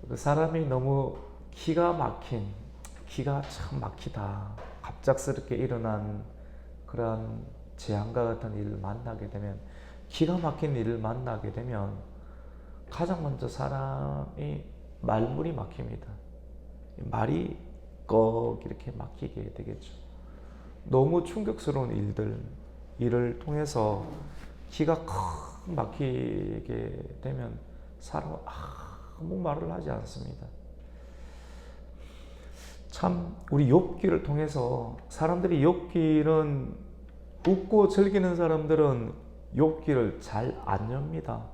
그 사람이 너무 기가 참 막히다. 갑작스럽게 일어난 그런 재앙과 같은 일을 만나게 되면, 기가 막힌 일을 만나게 되면 가장 먼저 사람이 말문이 막힙니다. 말이 꺽 이렇게 막히게 되겠죠. 너무 충격스러운 일을 통해서 기가 컥 막히게 되면 사람은 아무 말을 하지 않습니다. 참 우리 욥기를 통해서 사람들이 욥기는 웃고 즐기는 사람들은 욥기를 잘 안 엽니다.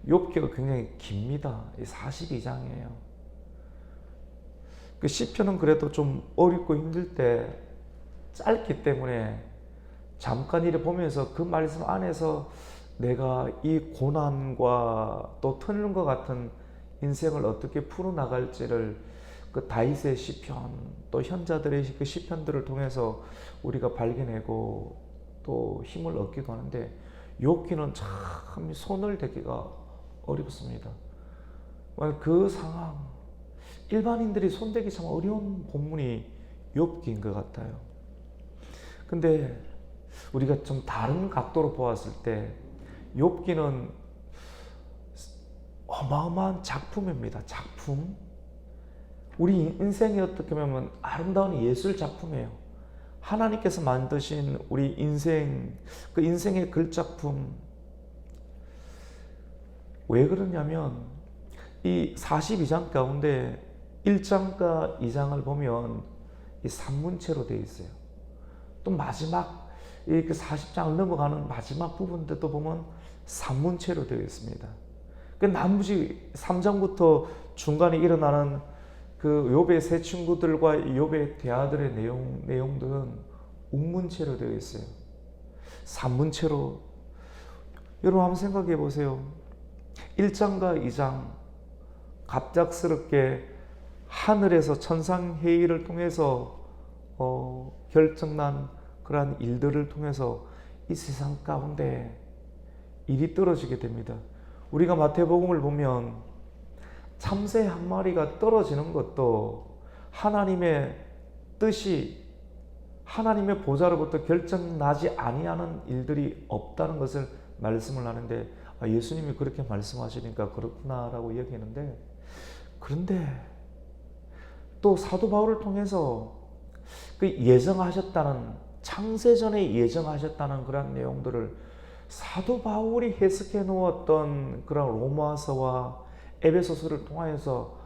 욥기가 굉장히 깁니다. 42장이에요. 그 시편은 그래도 좀 어렵고 힘들 때 짧기 때문에 잠깐 이래 보면서 그 말씀 안에서 내가 이 고난과 또 터널과 같은 인생을 어떻게 풀어나갈지를 그 다윗의 시편 또 현자들의 그 시편들을 통해서 우리가 발견하고 또 힘을 얻기도 하는데, 욥기는 참 손을 대기가 어렵습니다. 그 상황, 일반인들이 손대기 참 어려운 본문이 욥기인 것 같아요. 근데 우리가 좀 다른 각도로 보았을 때 욥기는 어마어마한 작품입니다. 작품. 우리 인생이 어떻게 보면 아름다운 예술 작품이에요. 하나님께서 만드신 우리 인생, 그 인생의 글작품. 왜 그러냐면 이 42장 가운데 1장과 2장을 보면 이 산문체로 되어 있어요. 또 마지막 이 40장을 넘어가는 마지막 부분들도 보면 산문체로 되어 있습니다. 그 나머지 3장부터 중간에 일어나는 그 욥의 세 친구들과 욥의 대화들의 내용들은 운문체로 되어 있어요. 산문체로. 여러분 한번 생각해 보세요. 1장과 2장 갑작스럽게 하늘에서 천상회의를 통해서 결정난 그러한 일들을 통해서 이 세상 가운데 일이 떨어지게 됩니다. 우리가 마태복음을 보면 참새 한 마리가 떨어지는 것도 하나님의 뜻이, 하나님의 보좌로부터 결정나지 아니하는 일들이 없다는 것을 말씀을 하는데, 예수님이 그렇게 말씀하시니까 그렇구나라고 이야기했는데, 그런데 또 사도 바울을 통해서 그 예정하셨다는, 창세전에 예정하셨다는 그런 내용들을 사도 바울이 해석해 놓았던 그런 로마서와 에베소서를 통하여서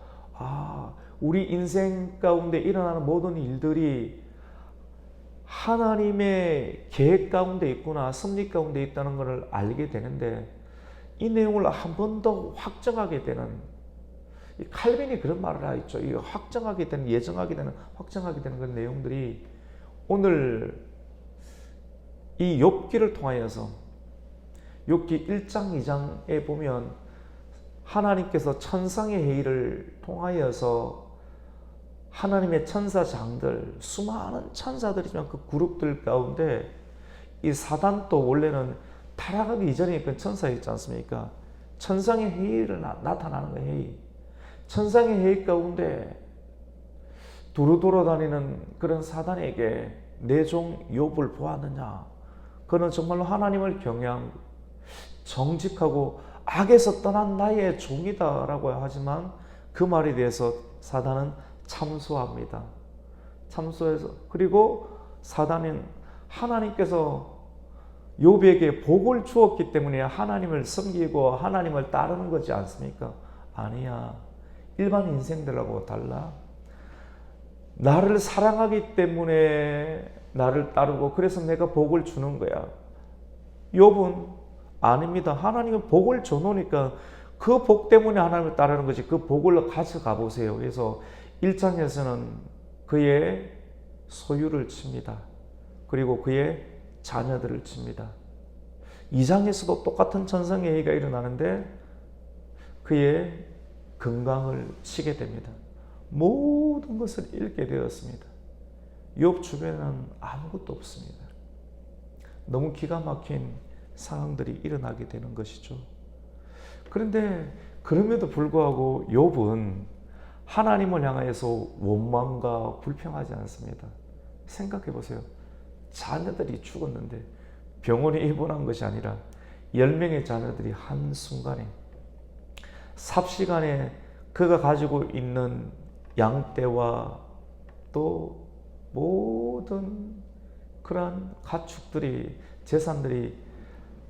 우리 인생 가운데 일어나는 모든 일들이 하나님의 계획 가운데 있구나, 섭리 가운데 있다는 것을 알게 되는데, 이 내용을 한 번 더 확정하게 되는, 칼빈이 그런 말을 했죠. 이 확정하게 되는, 예정하게 되는, 확정하게 되는 그런 내용들이 오늘 이 욥기를 통하여서, 욥기 1장 2장에 보면 하나님께서 천상의 회의를 통하여서 하나님의 천사장들, 수많은 천사들이지만 그 그룹들 가운데 이 사단도 원래는 타락하기 이전에 그 천사였지 않습니까? 천상의 회의를 나타나는 거 회의. 천상의 회의 가운데 두루 돌아다니는 그런 사단에게 내 종 욥을 보았느냐? 그는 정말로 하나님을 경외하고 정직하고 악에서 떠난 나의 종이다라고 하지만 그 말에 대해서 사단은 참소합니다. 참소해서, 그리고 사단은 하나님께서 욥에게 복을 주었기 때문에 하나님을 섬기고 하나님을 따르는 거지 않습니까? 아니야. 일반 인생들하고 달라. 나를 사랑하기 때문에 나를 따르고 그래서 내가 복을 주는 거야. 욥은 아닙니다. 하나님은 복을 줘놓으니까 그 복 때문에 하나님을 따르는 거지, 그 복을 가져가 보세요. 그래서 1장에서는 그의 소유를 칩니다. 그리고 그의 자녀들을 칩니다. 2장에서도 똑같은 천상의 회의가 일어나는데 그의 건강을 치게 됩니다. 모든 것을 잃게 되었습니다. 욥 주변에는 아무것도 없습니다. 너무 기가 막힌 상황들이 일어나게 되는 것이죠. 그런데 그럼에도 불구하고 욥은 하나님을 향하여서 원망과 불평하지 않습니다. 생각해 보세요. 자녀들이 죽었는데 병원에 입원한 것이 아니라 10명의 자녀들이 한순간에 삽시간에 그가 가지고 있는 양떼와 또 모든 그러한 가축들이 재산들이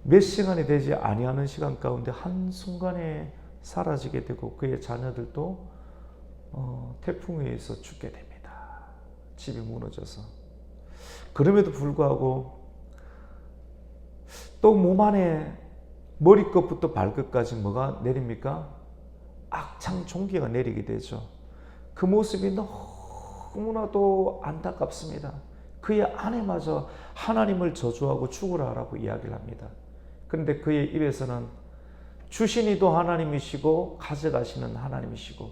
몇 시간이 되지 아니하는 시간 가운데 한순간에 사라지게 되고 그의 자녀들도 태풍에 의해서 죽게 됩니다. 집이 무너져서. 그럼에도 불구하고 또 몸 안에 머리끝부터 발끝까지 뭐가 내립니까? 악창 종기가 내리게 되죠. 그 모습이 너무나도 안타깝습니다. 그의 아내마저 하나님을 저주하고 죽으라라고 이야기를 합니다. 그런데 그의 입에서는 주신이도 하나님이시고 가져가시는 하나님이시고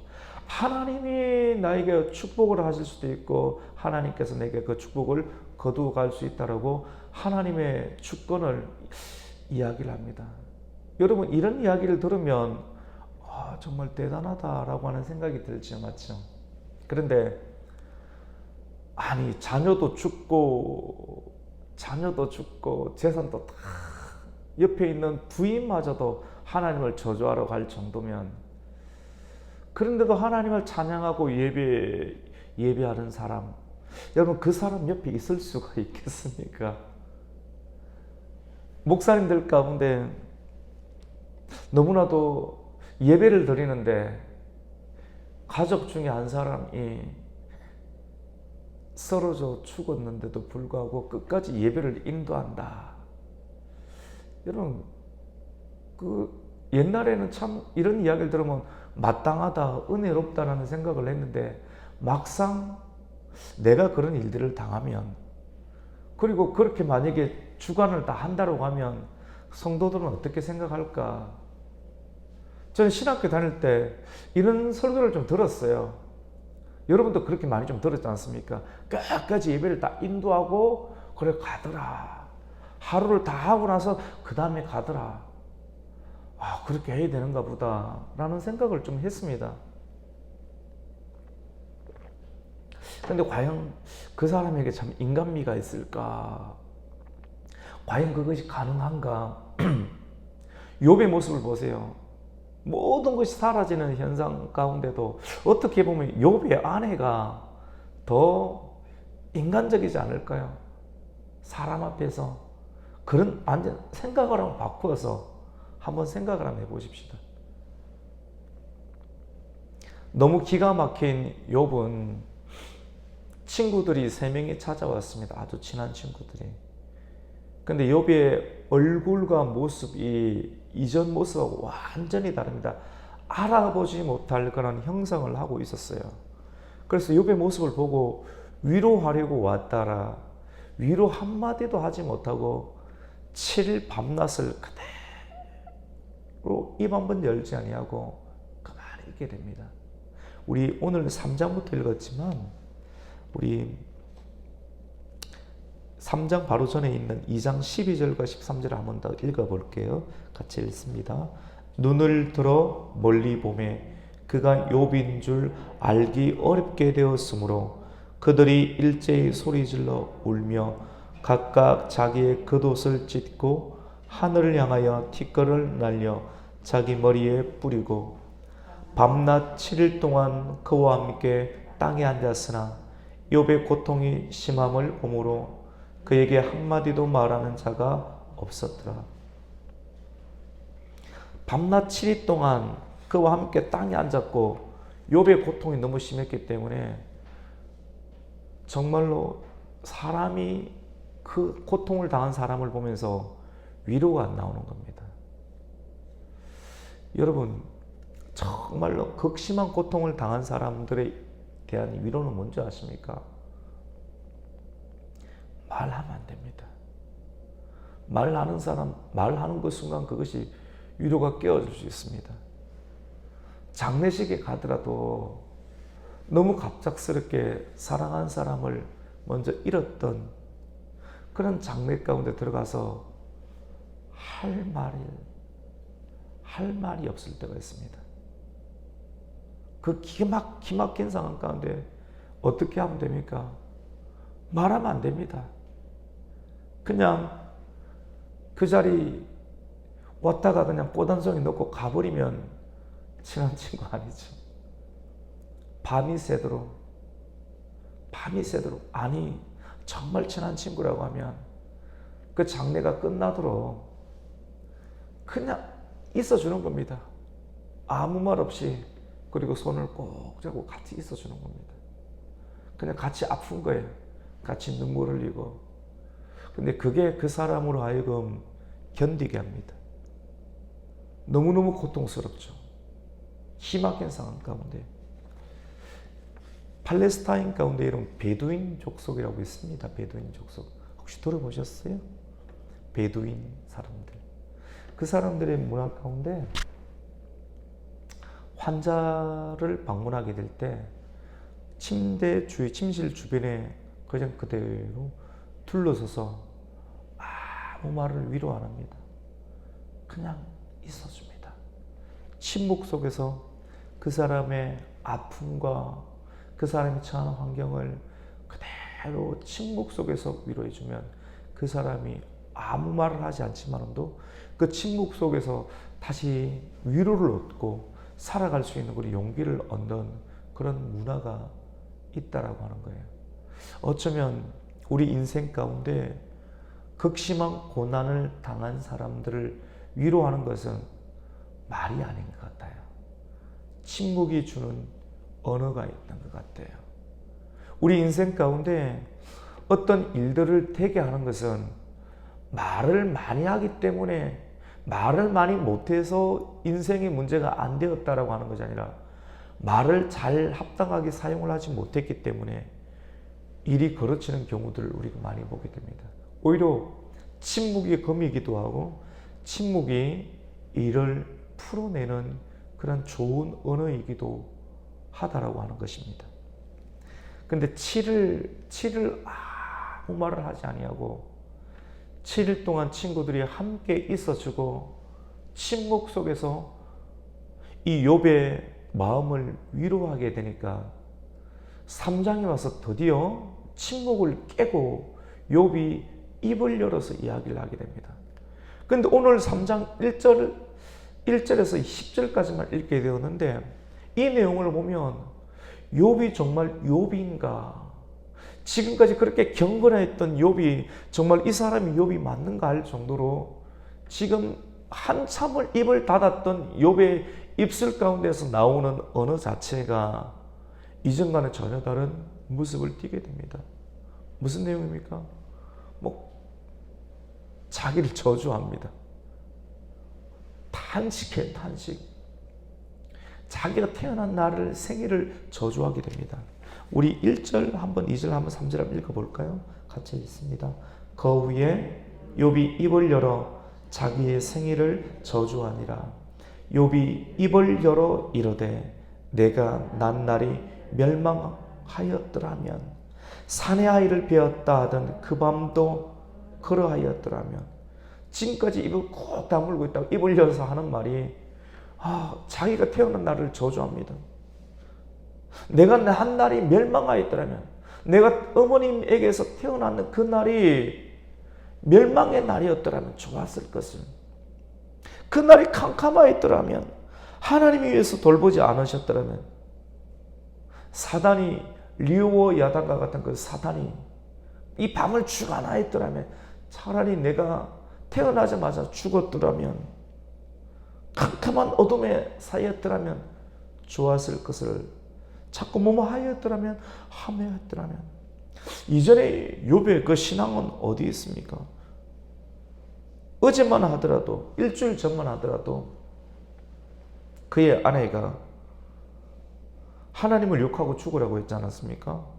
하나님이 나에게 축복을 하실 수도 있고 하나님께서 내게 그 축복을 거두어 갈 수 있다라고 하나님의 주권을 이야기를 합니다. 여러분 이런 이야기를 들으면 정말 대단하다라고 하는 생각이 들죠. 맞죠? 그런데 아니 자녀도 죽고 재산도 다 옆에 있는 부인마저도 하나님을 저주하러 갈 정도면 그런데도 하나님을 찬양하고 예배하는 사람 여러분 그 사람 옆에 있을 수가 있겠습니까? 목사님들 가운데 너무나도 예배를 드리는데 가족 중에 한 사람이 쓰러져 죽었는데도 불구하고 끝까지 예배를 인도한다. 여러분 옛날에는 참 이런 이야기를 들으면 마땅하다, 은혜롭다라는 생각을 했는데 막상 내가 그런 일들을 당하면 그리고 그렇게 만약에 주관을 다 한다고 하면 성도들은 어떻게 생각할까? 저는 신학교 다닐 때 이런 설교를 좀 들었어요. 여러분도 그렇게 많이 좀 들었지 않습니까? 끝까지 예배를 다 인도하고 그래 가더라. 하루를 다 하고 나서 그 다음에 가더라. 그렇게 해야 되는가 보다 라는 생각을 좀 했습니다. 그런데 과연 그 사람에게 참 인간미가 있을까? 과연 그것이 가능한가? 욥의 모습을 보세요. 모든 것이 사라지는 현상 가운데도 어떻게 보면 욥의 아내가 더 인간적이지 않을까요? 사람 앞에서 그런 완전 생각을 한번 바꾸어서 한번 생각을 한번 해보십시다. 너무 기가 막힌 욥은 친구들이 3명이 찾아왔습니다. 아주 친한 친구들이. 근데 욥의 얼굴과 모습이 이전 모습하고 완전히 다릅니다. 알아보지 못할 그런 형상을 하고 있었어요. 그래서 욥의 모습을 보고 위로하려고 왔다라 위로 한마디도 하지 못하고 7일 밤낮을 그대로 입 한 번 열지 아니하고 가만히 있게 됩니다. 우리 오늘 3장부터 읽었지만 우리 3장 바로 전에 있는 2장 12절과 13절을 한 번 더 읽어볼게요. 같이 읽습니다. 눈을 들어 멀리 보매 그가 욥인 줄 알기 어렵게 되었으므로 그들이 일제히 소리질러 울며 각각 자기의 겉옷을 찢고 하늘을 향하여 티끌을 날려 자기 머리에 뿌리고 밤낮 7일 동안 그와 함께 땅에 앉았으나 욥의 고통이 심함을 보므로 그에게 한마디도 말하는 자가 없었더라. 밤낮 7일 동안 그와 함께 땅에 앉았고 욥의 고통이 너무 심했기 때문에 정말로 사람이 그 고통을 당한 사람을 보면서 위로가 안 나오는 겁니다. 여러분 정말로 극심한 고통을 당한 사람들에 대한 위로는 뭔지 아십니까? 말하면 안 됩니다. 말하는 사람, 말하는 그 순간 그것이 위로가 깨어질 수 있습니다. 장례식에 가더라도 너무 갑작스럽게 사랑한 사람을 먼저 잃었던 그런 장례 가운데 들어가서 할 말이 없을 때가 있습니다. 그 기막힌 상황 가운데 어떻게 하면 됩니까? 말하면 안 됩니다. 그냥 그 자리 왔다가 그냥 꽃 한 송이 넣고 가버리면 친한 친구 아니죠. 밤이 새도록 아니 정말 친한 친구라고 하면 그 장례가 끝나도록 그냥 있어주는 겁니다. 아무 말 없이. 그리고 손을 꼭 잡고 같이 있어주는 겁니다. 그냥 같이 아픈 거예요. 같이 눈물 흘리고. 근데 그게 그 사람으로 하여금 견디게 합니다. 너무너무 고통스럽죠. 희망의 상황 가운데. 팔레스타인 가운데 이런 베두인 족속이라고 있습니다. 베두인 족속. 혹시 들어보셨어요? 베두인 사람들. 그 사람들의 문화 가운데 환자를 방문하게 될 때 침실 주변에 그냥 그대로 둘러서서 아무 말을 위로 안 합니다. 그냥 있어줍니다. 침묵 속에서 그 사람의 아픔과 그 사람이 처한 환경을 그대로 침묵 속에서 위로해주면 그 사람이 아무 말을 하지 않지만도 그 침묵 속에서 다시 위로를 얻고 살아갈 수 있는 그런 용기를 얻는 그런 문화가 있다라고 하는 거예요. 어쩌면 우리 인생 가운데 극심한 고난을 당한 사람들을 위로하는 것은 말이 아닌 것 같아요. 침묵이 주는 언어가 있는 것 같아요. 우리 인생 가운데 어떤 일들을 되게 하는 것은 말을 많이 하기 때문에 말을 많이 못해서 인생의 문제가 안 되었다라고 하는 것이 아니라 말을 잘 합당하게 사용을 하지 못했기 때문에 일이 걸어지는 경우들을 우리가 많이 보게 됩니다. 오히려 침묵이 금이기도 하고 침묵이 일을 풀어내는 그런 좋은 언어이기도 하다라고 하는 것입니다. 근데 7일 아무 말을 하지 아니하고 7일 동안 친구들이 함께 있어주고 침묵 속에서 이 욥의 마음을 위로하게 되니까 3장에 와서 드디어 침묵을 깨고 욥이 입을 열어서 이야기를 하게 됩니다. 근데 오늘 3장 1절에서 10절까지만 읽게 되었는데 이 내용을 보면 욥이 정말 욥인가? 지금까지 그렇게 경건했던 욥이 정말 이 사람이 욥이 맞는가 할 정도로 지금 한참을 입을 닫았던 욥의 입술 가운데서 나오는 언어 자체가 이전과는 전혀 다른 모습을 띠게 됩니다. 무슨 내용입니까? 자기를 저주합니다. 탄식해, 탄식. 자기가 태어난 날을 생일을 저주하게 됩니다. 우리 1절 한번 2절 한번 3절 한번 읽어볼까요? 같이 읽습니다. 그 후에 욥이 입을 열어 자기의 생일을 저주하니라. 욥이 입을 열어 이르되 내가 난 날이 멸망하였더라면 사내 아이를 베었다 하던 그 밤도 그러하였더라면. 지금까지 입을 꼭 다물고 있다고 입을 열어서 하는 말이 자기가 태어난 날을 저주합니다. 내가 한 날이 멸망하였더라면, 내가 어머님에게서 태어난 그 날이 멸망의 날이었더라면 좋았을 것을. 그 날이 캄캄하였더라면, 하나님이 위해서 돌보지 않으셨더라면, 사단이 리오와 야단과 같은 그 사단이 이 밤을 주관하였더라면, 차라리 내가 태어나자마자 죽었더라면, 캄캄한 어둠에 사였더라면 좋았을 것을 자꾸 뭐뭐 하였더라면, 하매였더라면. 이전에 욥의 그 신앙은 어디 있습니까? 어제만 하더라도, 일주일 전만 하더라도 그의 아내가 하나님을 욕하고 죽으라고 했지 않았습니까?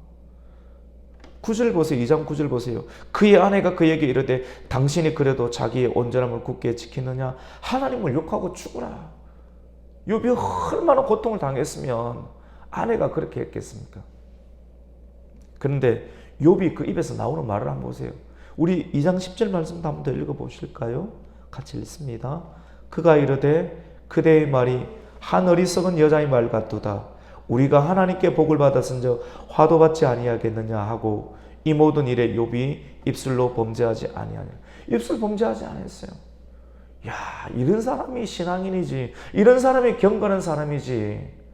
9절 보세요. 2장 9절 보세요. 그의 아내가 그에게 이르되 당신이 그래도 자기의 온전함을 굳게 지키느냐? 하나님을 욕하고 죽으라. 욥이 얼마나 고통을 당했으면 아내가 그렇게 했겠습니까? 그런데 욥이 그 입에서 나오는 말을 한번 보세요. 우리 2장 10절 말씀도 한번 더 읽어보실까요? 같이 읽습니다. 그가 이르되 그대의 말이 한 어리석은 여자의 말 같도다. 우리가 하나님께 복을 받았은즉 화도 받지 아니하겠느냐 하고 이 모든 일에 욥이 입술로 범죄하지 아니하냐. 입술 범죄하지 않았어요. 야, 이런 사람이 신앙인이지. 이런 사람이 경건한 사람이지.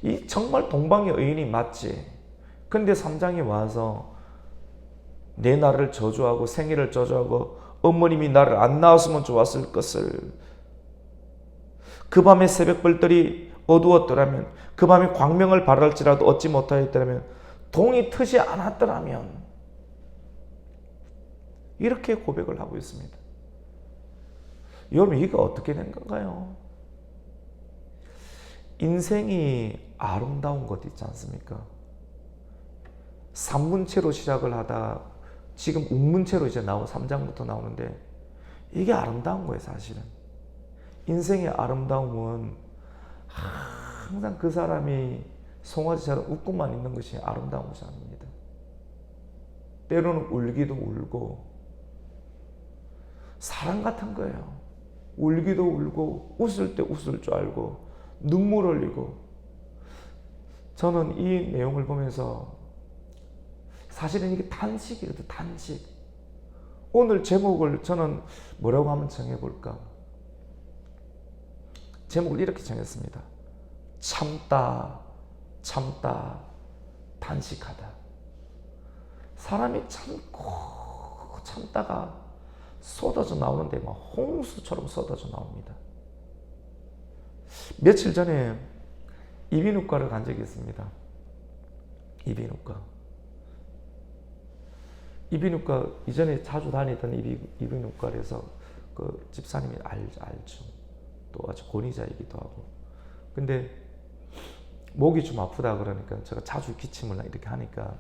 이 정말 동방의 의인이 맞지. 근데 3장에 와서 내 나를 저주하고 생애를 저주하고 어머님이 나를 안 낳았으면 좋았을 것을, 그 밤에 새벽별들이 어두웠더라면, 그 밤에 광명을 발할지라도 얻지 못하였더라면, 동이 트지 않았더라면, 이렇게 고백을 하고 있습니다. 여러분, 이게 어떻게 된 건가요? 인생이 아름다운 것 있지 않습니까? 산문체로 시작을 하다 지금 운문체로 이제 3장부터 나오는데, 이게 아름다운 거예요, 사실은. 인생의 아름다움은 항상 그 사람이 송아지처럼 웃고만 있는 것이 아름다운 것이 아닙니다. 때로는 울기도 울고, 사랑 같은 거예요. 울기도 울고, 웃을 때 웃을 줄 알고, 눈물 흘리고. 저는 이 내용을 보면서 사실은 이게 탄식이거든요, 탄식. 오늘 제목을 저는 뭐라고 한번 정해볼까? 제목을 이렇게 정했습니다. 참다, 참다, 탄식하다. 사람이 참고 참다가 쏟아져 나오는데 막 홍수처럼 쏟아져 나옵니다. 며칠 전에 이비인후과를 간 적이 있습니다. 이비인후과 이전에 자주 다니던 이비인후과에서 그 집사님이 알죠. 또 아주 권위자이기도 하고. 근데 목이 좀 아프다 그러니까 제가 자주 기침을 이렇게 하니까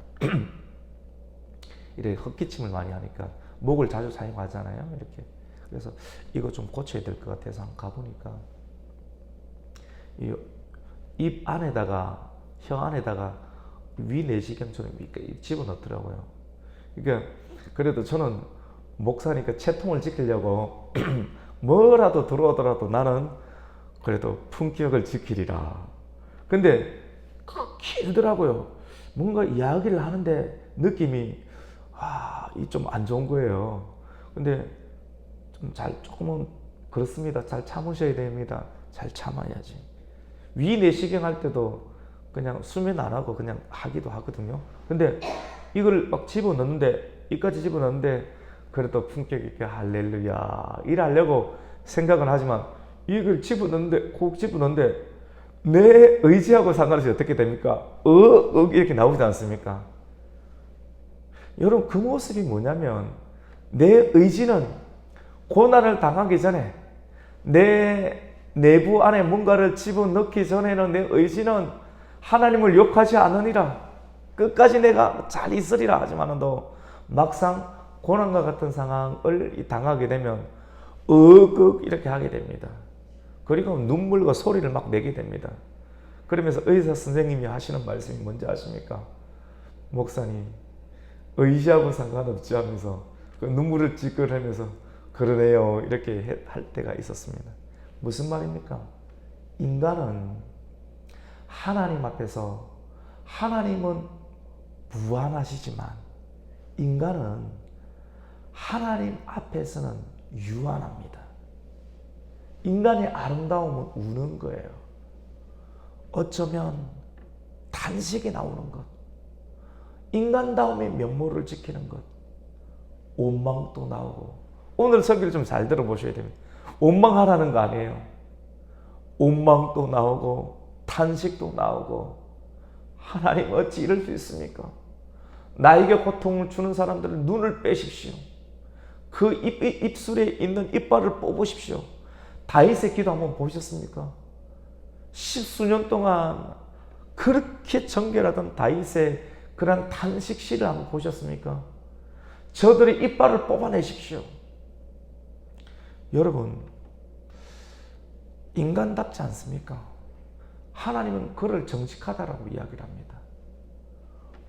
이렇게 헛기침을 많이 하니까 목을 자주 사용하잖아요. 이렇게. 그래서 이거 좀 고쳐야 될 것 같아서 한번 가보니까 입 안에다가, 혀 안에다가 위내시경처럼 집어넣더라고요. 그러니까 그래도 저는 목사니까 채통을 지키려고 뭐라도 들어오더라도 나는 그래도 품격을 지키리라. 근데 길더라고요. 뭔가 이야기를 하는데 느낌이 이 좀 안 좋은 거예요. 근데 조금은 그렇습니다. 잘 참으셔야 됩니다. 잘 참아야지. 위내시경 할 때도 그냥 수면 안 하고 그냥 하기도 하거든요. 근데 이걸 막 집어넣는데, 이까지 집어넣는데 그래도 품격 있게 할렐루야 이러려고 생각은 하지만, 이걸 콕 집어넣는데 내 의지하고 상관없이 어떻게 됩니까? 이렇게 나오지 않습니까? 여러분, 그 모습이 뭐냐면, 내 의지는 고난을 당하기 전에, 내 내부 안에 뭔가를 집어넣기 전에는 내 의지는 하나님을 욕하지 않으니라, 끝까지 내가 잘 있으리라 하지만도 막상 고난과 같은 상황을 당하게 되면 이렇게 하게 됩니다. 그리고 눈물과 소리를 막 내게 됩니다. 그러면서 의사 선생님이 하시는 말씀이 뭔지 아십니까? 목사님, 의지하고 상관없지 하면서 그 눈물을 찌끌하면서 그러네요 이렇게 할 때가 있었습니다. 무슨 말입니까? 인간은 하나님 앞에서, 하나님은 무한하시지만 인간은 하나님 앞에서는 유한합니다. 인간의 아름다움은 우는 거예요. 어쩌면 탄식이 나오는 것, 인간다움의 면모를 지키는 것, 원망도 나오고. 오늘 설교를 좀 잘 들어보셔야 됩니다. 원망하라는 거 아니에요. 원망도 나오고 탄식도 나오고. 하나님 어찌 이럴 수 있습니까? 나에게 고통을 주는 사람들을 눈을 빼십시오. 그 입술에 있는 이빨을 뽑으십시오. 다윗의 기도 한번 보셨습니까? 10수년 동안 그렇게 정결하던 다윗의 그런 탄식시를 한번 보셨습니까? 저들의 이빨을 뽑아내십시오. 여러분, 인간답지 않습니까? 하나님은 그를 정직하다라고 이야기를 합니다.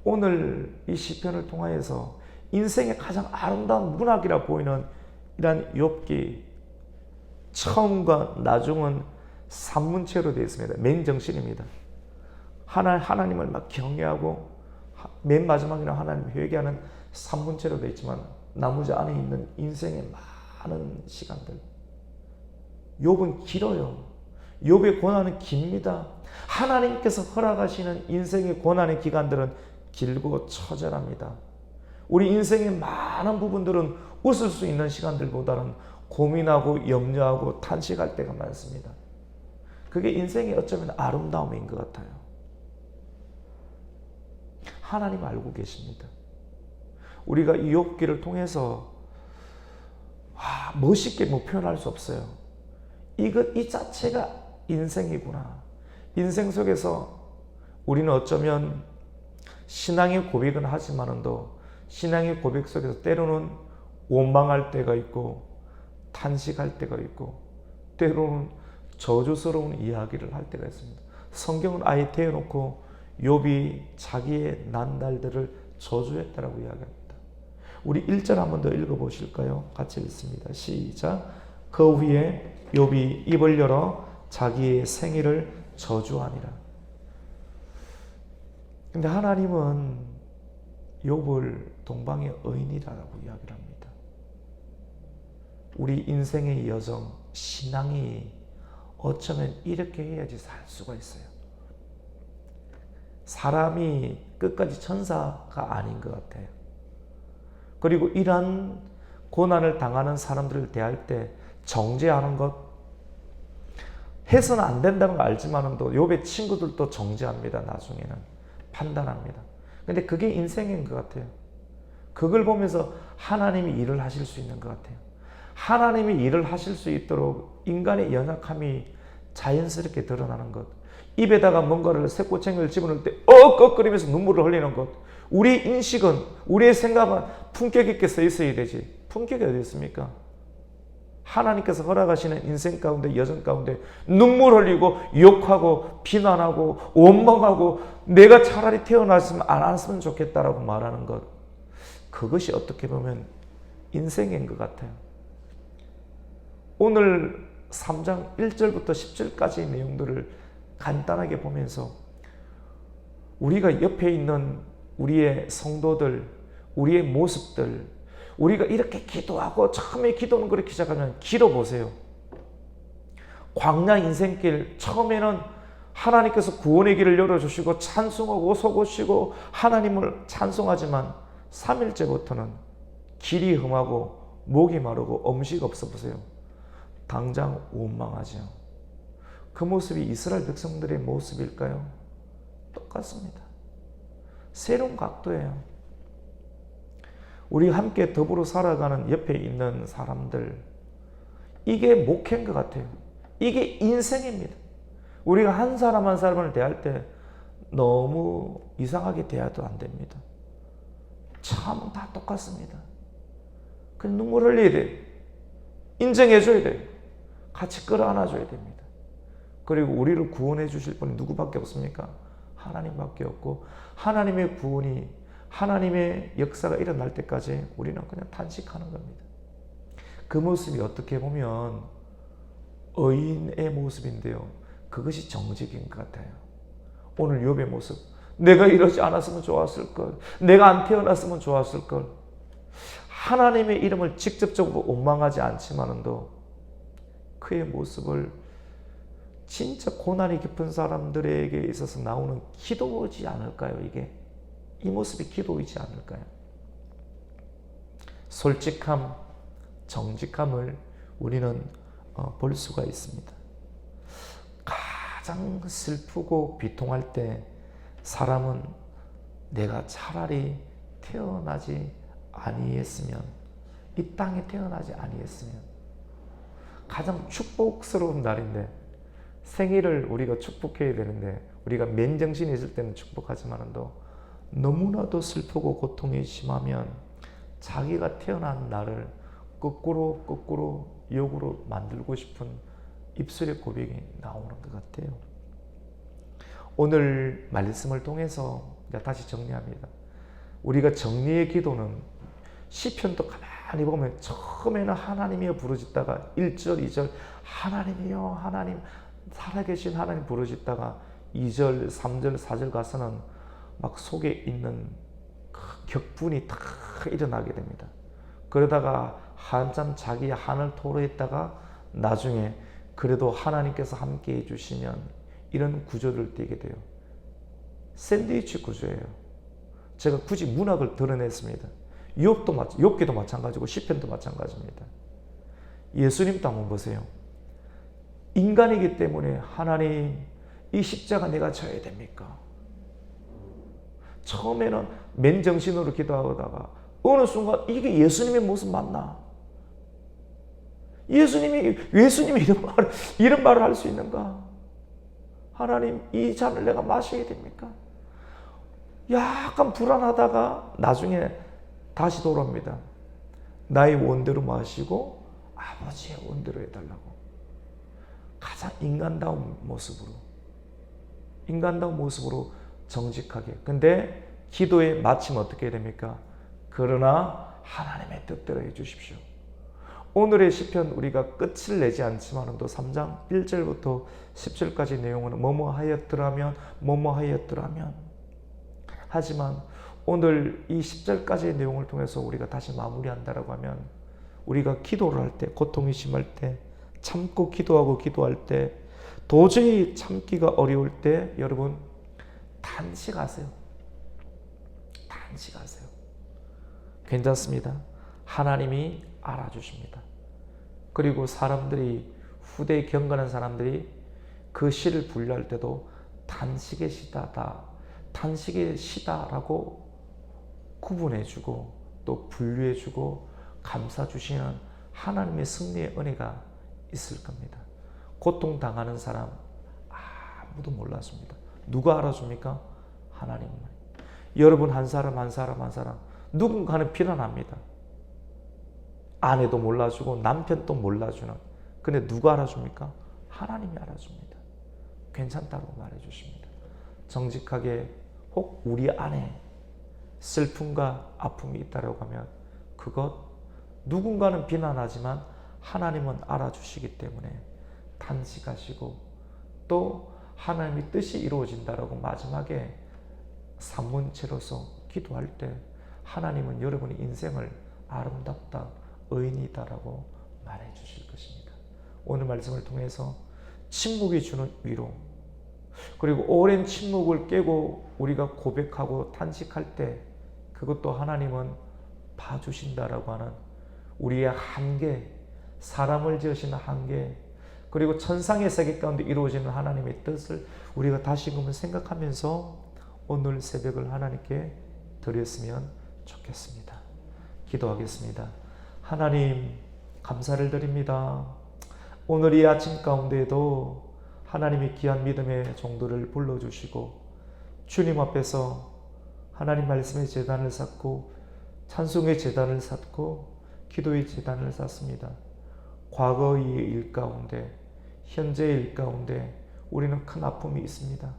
오늘 이 시편을 통하여서 인생의 가장 아름다운 문학이라 보이는 이러한 욥기, 처음과 나중은 산문체로 되어 있습니다. 맨정신입니다. 하나님을 막 경외하고 맨 마지막에는 하나님 회개하는 3분째로 되어 있지만 나머지 안에 있는 인생의 많은 시간들, 욥은 길어요. 욥의 고난은 깁니다. 하나님께서 허락하시는 인생의 고난의 기간들은 길고 처절합니다. 우리 인생의 많은 부분들은 웃을 수 있는 시간들보다는 고민하고 염려하고 탄식할 때가 많습니다. 그게 인생의 어쩌면 아름다움인 것 같아요. 하나님 알고 계십니다. 우리가 이 욥기를 통해서 멋있게 표현할 수 없어요. 이 자체가 인생이구나. 인생 속에서 우리는 어쩌면 신앙의 고백은 하지만도 신앙의 고백 속에서 때로는 원망할 때가 있고 탄식할 때가 있고 때로는 저주스러운 이야기를 할 때가 있습니다. 성경은 아예 대놓고 욥이 자기의 난달들을 저주했다라고 이야기합니다. 우리 1절 한 번 더 읽어보실까요? 같이 읽습니다. 시작. 그 후에 욥이 입을 열어 자기의 생일을 저주하니라. 근데 하나님은 욥을 동방의 의인이라고 이야기를 합니다. 우리 인생의 여정, 신앙이 어쩌면 이렇게 해야지 살 수가 있어요. 사람이 끝까지 천사가 아닌 것 같아요. 그리고 이러한 고난을 당하는 사람들을 대할 때 정죄하는 것, 해서는 안 된다는 걸 알지만도 욥의 친구들도 정죄합니다. 나중에는 판단합니다. 근데 그게 인생인 것 같아요. 그걸 보면서 하나님이 일을 하실 수 있는 것 같아요. 하나님이 일을 하실 수 있도록 인간의 연약함이 자연스럽게 드러나는 것, 입에다가 뭔가를 새꼬챙이를 집어넣을 때 꺽거리면서 눈물을 흘리는 것, 우리 인식은, 우리의 생각은 품격 있게 써 있어야 되지. 품격이 어디 있습니까? 하나님께서 허락하시는 인생 가운데, 여정 가운데 눈물 흘리고 욕하고 비난하고 원망하고 내가 차라리 태어났으면 안 왔으면 좋겠다라고 말하는 것, 그것이 어떻게 보면 인생인 것 같아요. 오늘 3장 1절부터 10절까지의 내용들을 간단하게 보면서 우리가 옆에 있는 우리의 성도들, 우리의 모습들, 우리가 이렇게 기도하고 처음에 기도는 그렇게 시작하면 길어보세요. 광야 인생길 처음에는 하나님께서 구원의 길을 열어주시고 찬송하고 솟구시고 하나님을 찬송하지만 3일째부터는 길이 험하고 목이 마르고 음식 없어 보세요. 당장 원망하죠. 그 모습이 이스라엘 백성들의 모습일까요? 똑같습니다. 새로운 각도예요. 우리 함께 더불어 살아가는 옆에 있는 사람들, 이게 목회인 것 같아요. 이게 인생입니다. 우리가 한 사람 한 사람을 대할 때 너무 이상하게 대해도 안 됩니다. 참 다 똑같습니다. 그냥 눈물 흘려야 돼요. 인정해줘야 돼요. 같이 끌어안아줘야 됩니다. 그리고 우리를 구원해 주실 분이 누구밖에 없습니까? 하나님밖에 없고, 하나님의 구원이, 하나님의 역사가 일어날 때까지 우리는 그냥 탄식하는 겁니다. 그 모습이 어떻게 보면 의인의 모습인데요, 그것이 정직인 것 같아요. 오늘 욥의 모습, 내가 이러지 않았으면 좋았을걸, 내가 안 태어났으면 좋았을걸. 하나님의 이름을 직접적으로 원망하지 않지만도 그의 모습을 진짜 고난이 깊은 사람들에게 있어서 나오는 기도이지 않을까요? 이 모습이 기도이지 않을까요? 솔직함, 정직함을 우리는 볼 수가 있습니다. 가장 슬프고 비통할 때 사람은 내가 차라리 태어나지 아니했으면, 이 땅에 태어나지 아니했으면, 가장 축복스러운 날인데, 생일을 우리가 축복해야 되는데 우리가 맨정신이 있을 때는 축복하지만도 너무나도 슬프고 고통이 심하면 자기가 태어난 날을 거꾸로 욕으로 만들고 싶은 입술의 고백이 나오는 것 같아요. 오늘 말씀을 통해서 다시 정리합니다. 우리가 정리의 기도는 시편도 가만히 보면 처음에는 하나님이여 부르짖다가 1절, 2절 하나님이여 하나님, 살아계신 하나님 부르짖다가 2절, 3절, 4절 가서는 막 속에 있는 그 격분이 다 일어나게 됩니다. 그러다가 한참 자기 한을 토로했다가 나중에 그래도 하나님께서 함께 해주시면 이런 구조를 띠게 돼요. 샌드위치 구조예요. 제가 굳이 문학을 드러냈습니다. 욥기도 마찬가지고 시편도 마찬가지입니다. 예수님도 한번 보세요. 인간이기 때문에 하나님 이 십자가 내가 져야 됩니까? 처음에는 맨정신으로 기도하다가 어느 순간 이게 예수님의 모습 맞나? 예수님이 이런 말을 할 수 있는가? 하나님 이 잔을 내가 마셔야 됩니까? 약간 불안하다가 나중에 다시 돌아옵니다. 나의 원대로 마시고 아버지의 원대로 해달라고. 가장 인간다운 모습으로 정직하게. 근데 기도에 마치면 어떻게 됩니까? 그러나 하나님의 뜻대로 해주십시오. 오늘의 시편 우리가 끝을 내지 않지만 또 3장 1절부터 10절까지 내용은 뭐뭐 하였더라면 하지만 오늘 이 10절까지의 내용을 통해서 우리가 다시 마무리한다라고 하면 우리가 기도를 할 때, 고통이 심할 때, 참고 기도할 때, 도저히 참기가 어려울 때 여러분 단식하세요. 괜찮습니다. 하나님이 알아주십니다. 그리고 사람들이 후대에 경건한 사람들이 그 시를 분류할 때도 단식의 시다라고 구분해주고 또 분류해주고 감싸주시는 하나님의 승리의 은혜가 있을 겁니다. 고통당하는 사람 아무도 몰랐습니다. 누가 알아줍니까? 하나님만. 여러분 한 사람 누군가는 비난합니다. 아내도 몰라주고 남편도 몰라주는. 근데 누가 알아줍니까? 하나님이 알아줍니다. 괜찮다고 말해주십니다. 정직하게 혹 우리 안에 슬픔과 아픔이 있다고 하면 그것 누군가는 비난하지만 하나님은 알아주시기 때문에 단식하시고 또 하나님의 뜻이 이루어진다라고 마지막에 산문체로서 기도할 때 하나님은 여러분의 인생을 아름답다, 의인이다라고 말해 주실 것입니다. 오늘 말씀을 통해서 침묵이 주는 위로, 그리고 오랜 침묵을 깨고 우리가 고백하고 단식할 때 그것도 하나님은 봐주신다라고 하는 우리의 한계, 사람을 지으시는 한계, 그리고 천상의 세계 가운데 이루어지는 하나님의 뜻을 우리가 다시금 생각하면서 오늘 새벽을 하나님께 드렸으면 좋겠습니다. 기도하겠습니다. 하나님 감사를 드립니다. 오늘 이 아침 가운데에도 하나님의 귀한 믿음의 종들을 불러주시고 주님 앞에서 하나님 말씀의 제단을 쌓고 찬송의 제단을 쌓고 기도의 제단을 쌓습니다. 과거의 일 가운데 현재의 일 가운데 우리는 큰 아픔이 있습니다.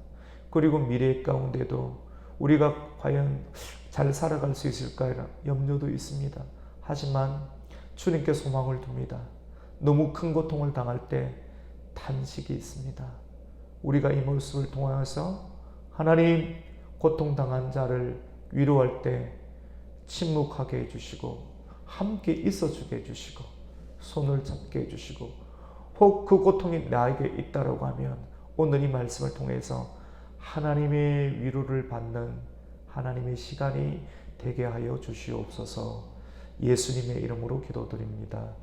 그리고 미래 가운데도 우리가 과연 잘 살아갈 수 있을까 염려도 있습니다. 하지만 주님께 소망을 둡니다. 너무 큰 고통을 당할 때 탄식이 있습니다. 우리가 이 모습을 통해서 하나님 고통당한 자를 위로할 때 침묵하게 해주시고 함께 있어주게 해주시고 손을 잡게 해주시고 혹 그 고통이 나에게 있다라고 하면 오늘 이 말씀을 통해서 하나님의 위로를 받는 하나님의 시간이 되게 하여 주시옵소서. 예수님의 이름으로 기도드립니다.